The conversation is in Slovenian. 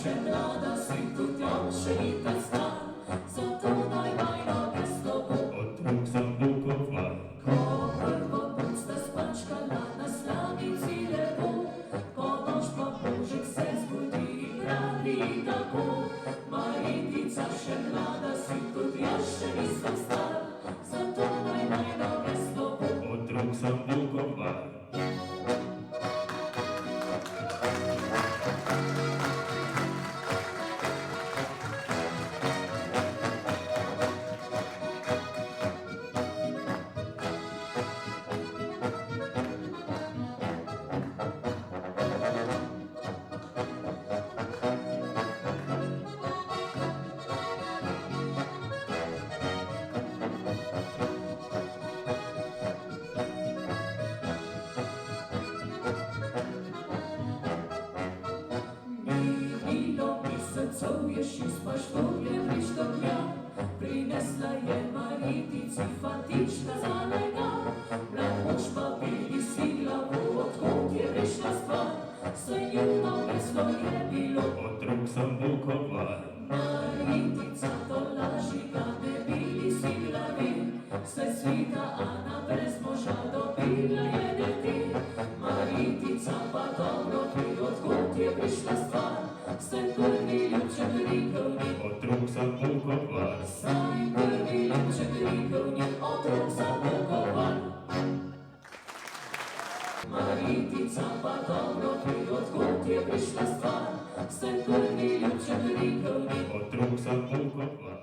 ще млада, синку тямше і та стар, зато найвайна без тобу. От рук сам Буковар, Коверво пуста спачкана на славиці леву, подож попужик се збуди і прави таку. Маритица ще млада, синку тямше і та стар, зато найвайна без тобу. от рук сам Буковар. Całujesz i spasz tobie bliż do dnia. Prinesla je Maritici fatička zalega. Mladość papili si glavu, odkud je prišla stvar. Sve njeno mjesto je bilo От рук сам Буковар, Maritica, to laži gade bili si glavi. Sve svita Ana brez moža dobila je deti. Maritica, pa dobro ti, odkud je prišla stvar. Sve prvi ljubček rikovni, от рук сам Буковар. Saj prvi ljubček rikovni, otrok za Vukovar. Maritica, pa dobro ti, odkud je prišla stvar. Sve prvi ljubček rikovni, От рук сам Буковар.